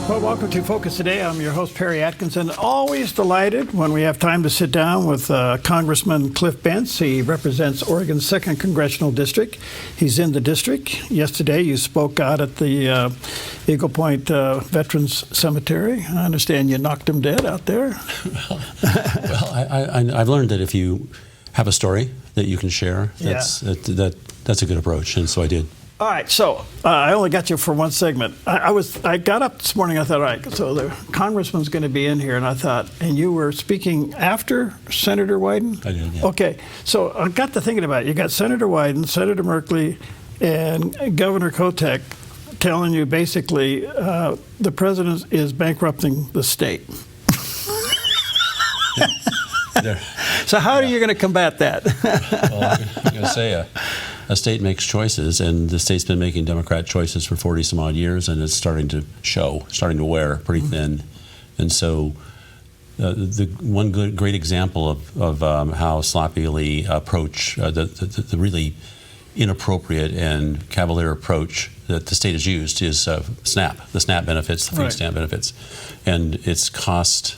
Well, welcome to Focus Today. I'm your host, Perry Atkinson. Always delighted when we have time to sit down with Congressman Cliff Bentz. He represents Oregon's 2nd Congressional District. He's in the district. Yesterday, you spoke out at the Eagle Point Veterans Cemetery. I understand you knocked him dead out there. I've learned that if you have a story that you can share, that's a good approach, and so I did. All right, so I only got you for one segment. I got up this morning, I thought, all right, so the congressman's going to be in here, and I thought, and you were speaking after Senator Wyden? I did, yeah. Okay, so I got to thinking about it. You got Senator Wyden, Senator Merkley, and Governor Kotek telling you basically the president is bankrupting the state. So how are you going to combat that? Well, I'm going to say a state makes choices, and the state's been making Democrat choices for 40 some odd years, and it's starting to show, starting to wear pretty thin. And so the one great example of how sloppily approach the really inappropriate and cavalier approach that the state has used is SNAP, the SNAP benefits, the food stamp benefits. And it's cost,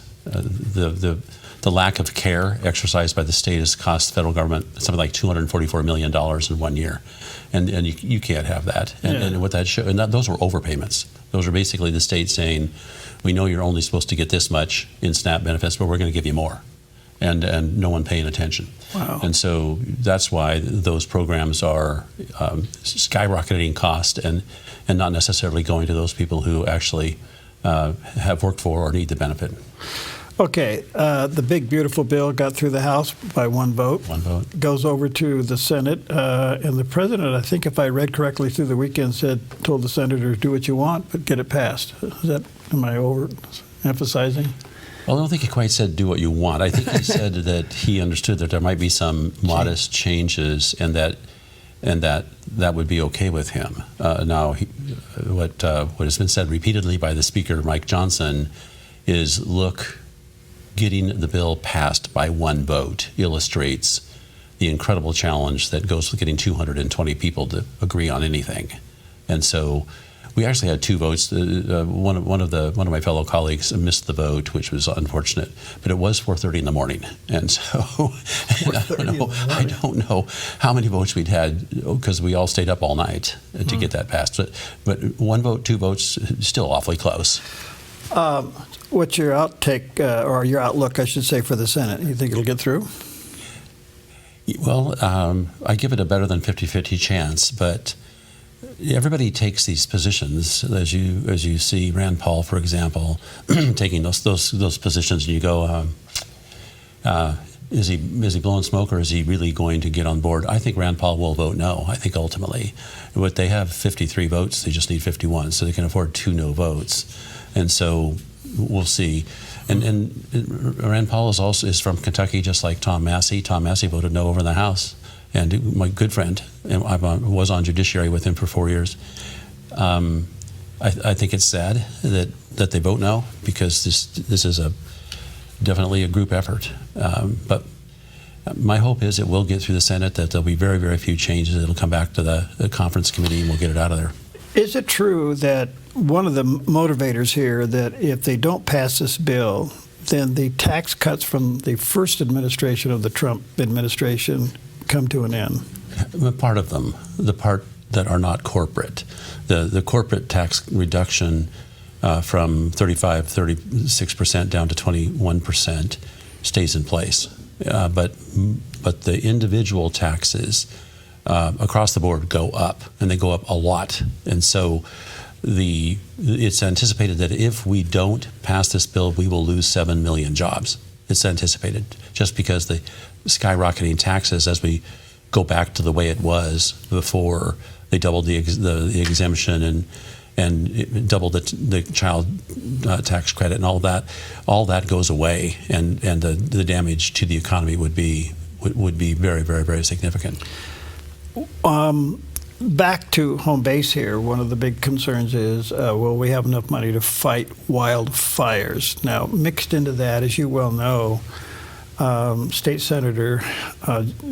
the lack of care exercised by the state has cost the federal government something like $244 million in 1 year. And you can't have that. And what that shows, and those were overpayments. Those are basically the state saying, we know you're only supposed to get this much in SNAP benefits, but we're going to give you more. And no one paying attention. Wow. And so that's why those programs are skyrocketing cost and not necessarily going to those people who actually have worked for or need the benefit. Okay, the big, beautiful bill got through the House by one vote. One vote. Goes over to the Senate, and the president, I think if I read correctly through the weekend, told the senators, do what you want, but get it passed. Am I overemphasizing? Well, I don't think he quite said do what you want. I think he said that he understood that there might be some modest changes and that would be okay with him. Now, what has been said repeatedly by the Speaker, Mike Johnson, is, look, getting the bill passed by one vote illustrates the incredible challenge that goes with getting 220 people to agree on anything. And so we actually had two votes. One of my fellow colleagues missed the vote, which was unfortunate, but it was 4:30 in the morning. And so I don't know how many votes we'd had because we all stayed up all night to get that passed. But one vote, two votes, still awfully close. What's your outtake, or your outlook, I should say, for the Senate? You think it'll get through? Well, I give it a better than 50-50 chance, but everybody takes these positions. As you see Rand Paul, for example, taking those positions, and you go, is he blowing smoke, or is he really going to get on board? I think Rand Paul will vote no. I think ultimately, what they have 53 votes, they just need 51, so they can afford 2 no votes. And so we'll see. And Rand Paul is from Kentucky, just like Tom Massey. Tom Massey voted no over in the House. And my good friend, and I was on Judiciary with him for 4 years. I think it's sad that they vote no, because this is definitely a group effort. But my hope is it will get through the Senate, that there'll be very, very few changes. It'll come back to the conference committee, and we'll get it out of there. Is it true that one of the motivators here, that if they don't pass this bill, then the tax cuts from the first administration of the Trump administration come to an end? Part of them, the part that are not corporate. The corporate tax reduction from 36% down to 21% stays in place. But the individual taxes across the board go up, and they go up a lot. And so it's anticipated that if we don't pass this bill, we will lose 7 million jobs. It's anticipated, just because the skyrocketing taxes, as we go back to the way it was before they doubled the exemption and doubled the child tax credit and all that goes away, and the damage to the economy would be very, very, very significant. Back to home base here, one of the big concerns is, will we have enough money to fight wildfires? Now, mixed into that, as you well know, State Senator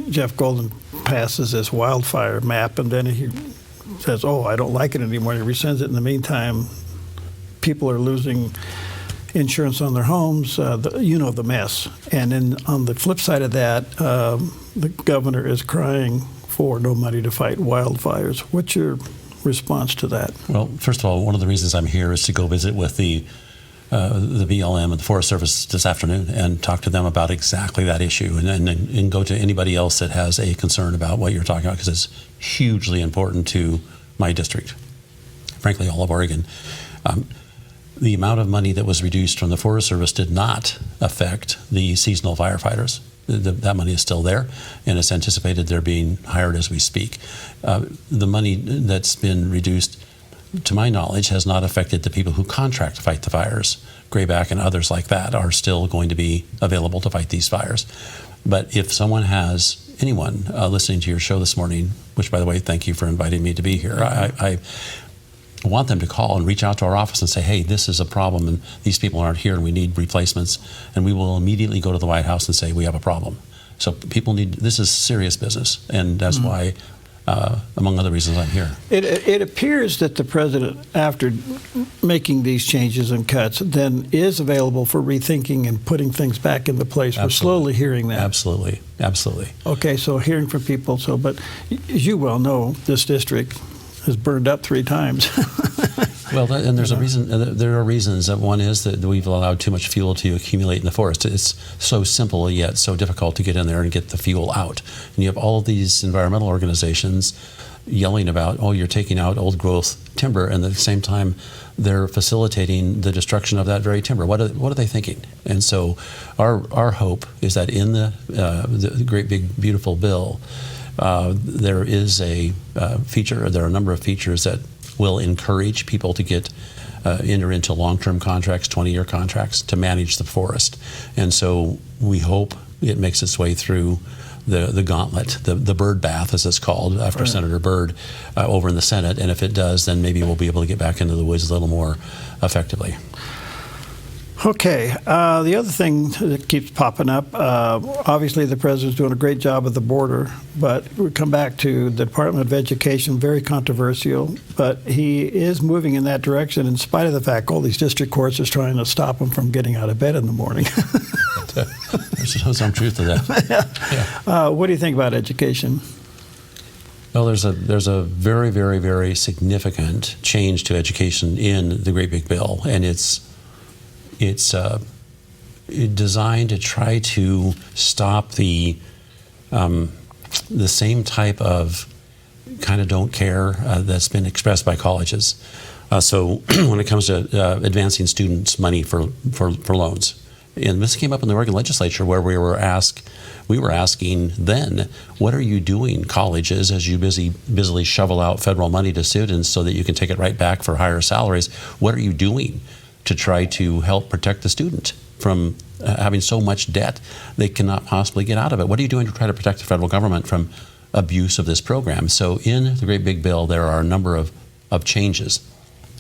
Jeff Golden passes this wildfire map, and then he says, oh, I don't like it anymore. He rescinds it. In the meantime, people are losing insurance on their homes, the mess. And then on the flip side of that, the governor is crying for no money to fight wildfires. What's your response to that? Well, first of all, one of the reasons I'm here is to go visit with the BLM and the Forest Service this afternoon and talk to them about exactly that issue, and go to anybody else that has a concern about what you're talking about, because it's hugely important to my district, frankly, all of Oregon. The amount of money that was reduced from the Forest Service did not affect the seasonal firefighters. That money is still there, and it's anticipated they're being hired as we speak. The money that's been reduced, to my knowledge, has not affected the people who contract to fight the fires. Grayback and others like that are still going to be available to fight these fires. But if someone has, anyone listening to your show this morning, which, by the way, thank you for inviting me to be here, I want them to call and reach out to our office and say, hey, this is a problem and these people aren't here and we need replacements, and we will immediately go to the White House and say we have a problem. So people this is serious business, and that's why, among other reasons, I'm here. It appears that the president, after making these changes and cuts, then is available for rethinking and putting things back into place. Absolutely. We're slowly hearing that. Absolutely. Okay, so hearing from people. But as you well know, this district has burned up 3 times. Well, and there's a reason. There are reasons. That one is that we've allowed too much fuel to accumulate in the forest. It's so simple yet so difficult to get in there and get the fuel out. And you have all of these environmental organizations yelling about, oh, you're taking out old growth timber, and at the same time they're facilitating the destruction of that very timber. What are they thinking? And so our hope is that in the great big beautiful bill, there is a feature. There are a number of features that will encourage people to enter into long-term contracts, 20-year contracts, to manage the forest. And so we hope it makes its way through the gauntlet, the bird bath, as it's called, after Right. Senator Byrd, over in the Senate. And if it does, then maybe we'll be able to get back into the woods a little more effectively. Okay. The other thing that keeps popping up, obviously the president's doing a great job at the border, but we come back to the Department of Education, very controversial, but he is moving in that direction in spite of the fact all these district courts are trying to stop him from getting out of bed in the morning. There's some truth to that. Yeah. What do you think about education? Well, there's a very, very, very significant change to education in the Great Big Bill, and it's designed to try to stop the same type of kind of don't care that's been expressed by colleges. So when it comes to advancing students' money for loans, and this came up in the Oregon legislature where we were asking then, what are you doing, colleges, as you busily shovel out federal money to students so that you can take it right back for higher salaries? What are you doing to try to help protect the student from having so much debt they cannot possibly get out of it? What are you doing to try to protect the federal government from abuse of this program? So in the Great Big Bill, there are a number of changes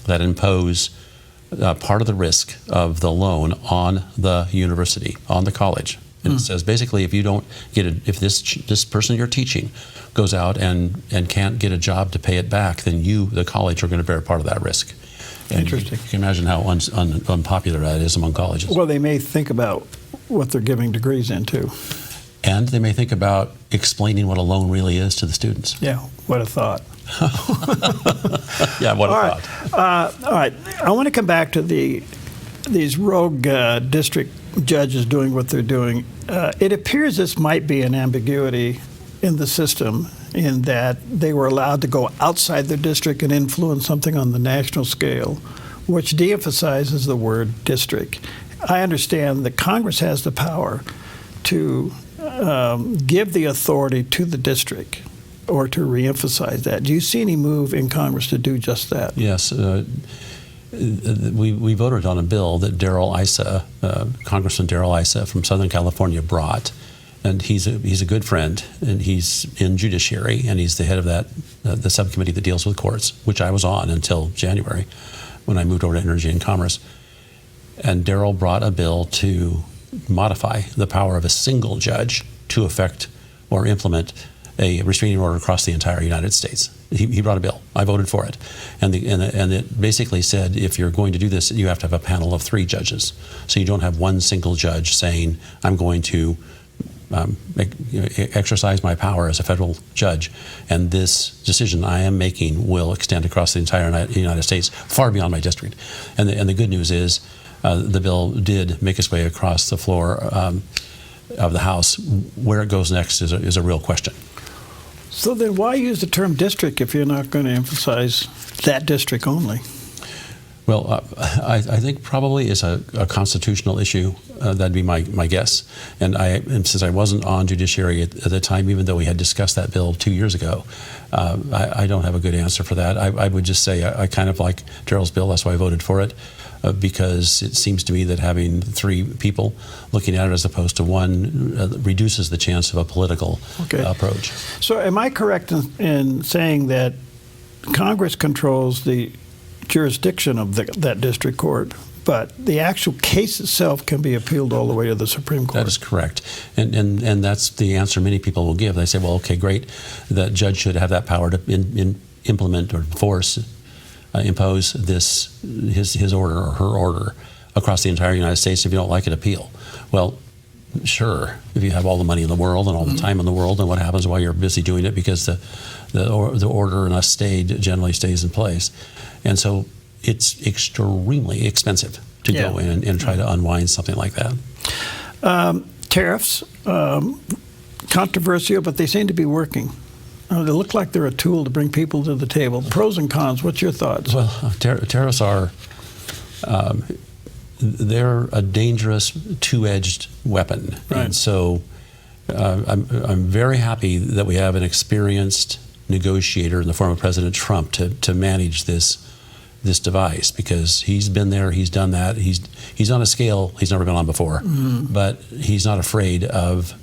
that impose part of the risk of the loan on the university, on the college. And it says basically, if you don't if this person you're teaching goes out and can't get a job to pay it back, then you, the college, are going to bear part of that risk. And Interesting. You can imagine how unpopular that is among colleges. Well, they may think about what they're giving degrees into. And they may think about explaining what a loan really is to the students. Yeah, what a thought. Yeah, what a thought. All right. I want to come back to these rogue district judges doing what they're doing. It appears this might be an ambiguity in the system, in that they were allowed to go outside their district and influence something on the national scale, which de-emphasizes the word district. I understand that Congress has the power to give the authority to the district or to reemphasize that. Do you see any move in Congress to do just that? Yes. We voted on a bill that Congressman Darrell Issa from Southern California brought. And he's a good friend, and he's in Judiciary, and he's the head of the subcommittee that deals with courts, which I was on until January, when I moved over to Energy and Commerce. And Darrell brought a bill to modify the power of a single judge to affect or implement a restraining order across the entire United States. He brought a bill. I voted for it, and it basically said if you're going to do this, you have to have a panel of 3 judges. So you don't have one single judge saying, "I'm going to exercise my power as a federal judge, and this decision I am making will extend across the entire United States, far beyond my district." And the good news is the bill did make its way across the floor of the House. Where it goes next is a real question. So then why use the term district if you're not going to emphasize that district only? Well, I think probably it's a constitutional issue. That'd be my guess. And since I wasn't on Judiciary at the time, even though we had discussed that bill 2 years ago, I don't have a good answer for that. I would just say I kind of like Darrell's bill. That's why I voted for it. Because it seems to me that having 3 people looking at it as opposed to one reduces the chance of a political approach. So am I correct in saying that Congress controls the jurisdiction of that district court, but the actual case itself can be appealed all the way to the Supreme Court? That is correct. And that's the answer many people will give. They say, well, okay, great. The judge should have that power to implement or impose his order or her order across the entire United States. If you don't like it, appeal. Well, sure, if you have all the money in the world and all the time in the world, then what happens while you're busy doing it? Because the order in a state generally stays in place. And so it's extremely expensive to go in and try to unwind something like that. Tariffs, controversial, but they seem to be working. They look like they're a tool to bring people to the table. Pros and cons, what's your thoughts? Well, tariffs are, they're a dangerous two-edged weapon. Right. And so I'm very happy that we have an experienced negotiator in the form of President Trump to manage this device, because he's been there, he's done that. He's on a scale he's never been on before, but he's not afraid of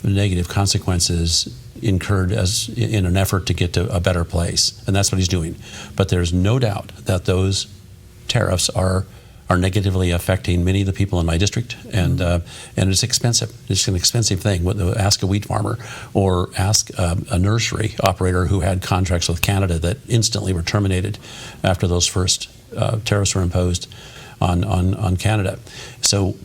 negative consequences incurred as in an effort to get to a better place, and that's what he's doing. But there's no doubt that those tariffs are negatively affecting many of the people in my district, and it's expensive. It's an expensive thing. Ask a wheat farmer, or ask a nursery operator who had contracts with Canada that instantly were terminated after those first tariffs were imposed on Canada. So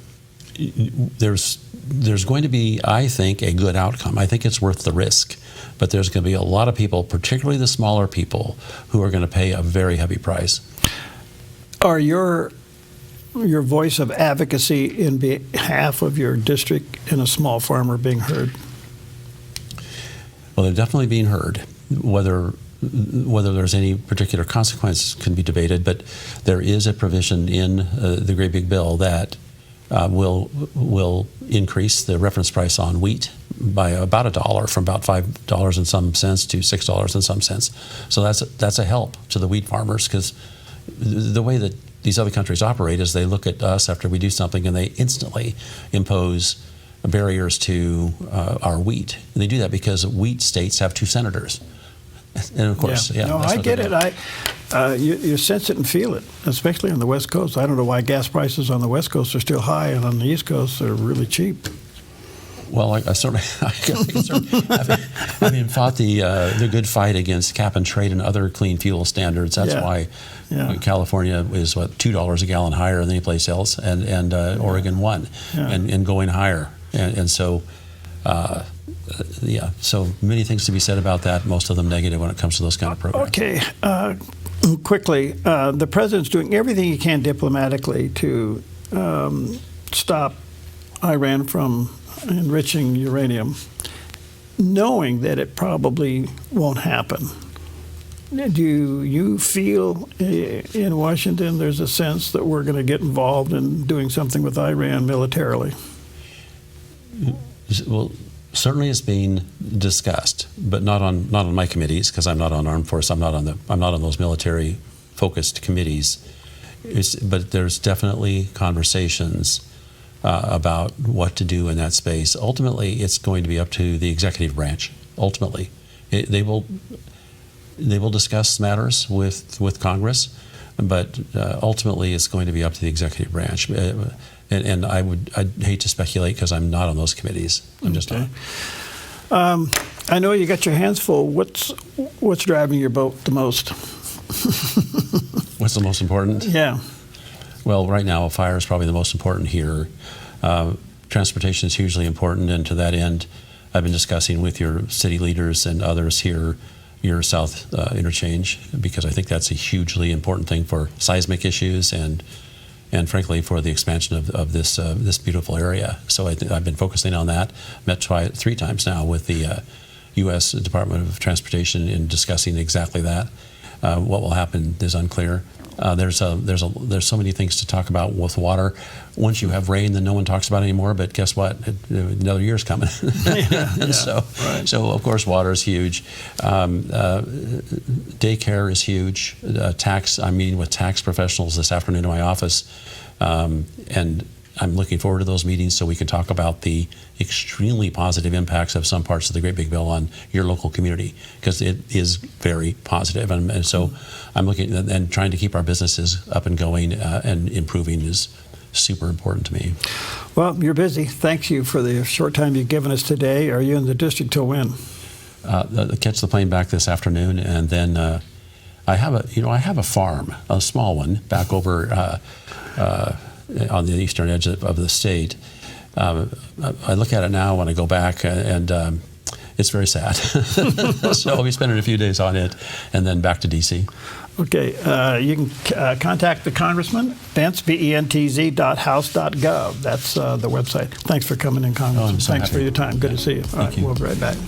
there's going to be, I think, a good outcome. I think it's worth the risk. But there's going to be a lot of people, particularly the smaller people, who are going to pay a very heavy price. Are your voice of advocacy in behalf of your district and a small farmer being heard? Well, they're definitely being heard. Whether there's any particular consequence can be debated, but there is a provision in the great big bill that will increase the reference price on wheat by about $1, from about $5 and some cents to $6 and some cents. So that's a help to the wheat farmers, because the way that these other countries operate is they look at us after we do something and they instantly impose barriers to our wheat. And they do that because wheat states have 2 senators. And of course, no, I get it. You sense it and feel it, especially on the West Coast. I don't know why gas prices on the West Coast are still high, and on the East Coast they're really cheap. Well, I certainly fought the good fight against cap and trade and other clean fuel standards. That's why California is $2 a gallon higher than any place else, and Oregon $1, and going higher, and so. So many things to be said about that, most of them negative when it comes to those kind of programs. Okay, quickly, the president's doing everything he can diplomatically to stop Iran from enriching uranium, knowing that it probably won't happen. Do you feel in Washington there's a sense that we're going to get involved in doing something with Iran militarily? Well, certainly it's being discussed, but not on my committees, because I'm not on armed force. I'm not on those military focused committees. But there's definitely conversations about what to do in that space. Ultimately, it's going to be up to the executive branch. Ultimately, they will discuss matters with Congress, but ultimately it's going to be up to the executive branch. And I'd hate to speculate because I'm not on those committees. I'm just not. I know you got your hands full. What's driving your boat the most? What's the most important? Yeah. Well, right now, fire is probably the most important here. Transportation is hugely important, and to that end, I've been discussing with your city leaders and others here your south interchange, because I think that's a hugely important thing for seismic issues and frankly for the expansion of this beautiful area. So I've been focusing on that. Met 3 times now with the U.S. Department of Transportation in discussing exactly that. What will happen is unclear. There's so many things to talk about with water. Once you have rain, then no one talks about it anymore. But guess what? Another year's coming, so of course water is huge. Daycare is huge. I'm meeting with tax professionals this afternoon in my office, and I'm looking forward to those meetings so we can talk about the extremely positive impacts of some parts of the Great Big Bill on your local community, because it is very positive. And so I'm looking and trying to keep our businesses up and going and improving is super important to me. Well, you're busy. Thank you for the short time you've given us today. Are you in the district till when? Catch the plane back this afternoon, and then I have a farm, a small one, back over on the eastern edge of the state. I look at it now when I go back, and it's very sad. So I'll be spending a few days on it, and then back to D.C. Okay, you can contact the Congressman, Bentz, bentz.house.gov. That's the website. Thanks for coming in, Congressman. I'm so Thanks happy. for your time. Good to see you. All right, you. we'll be right back.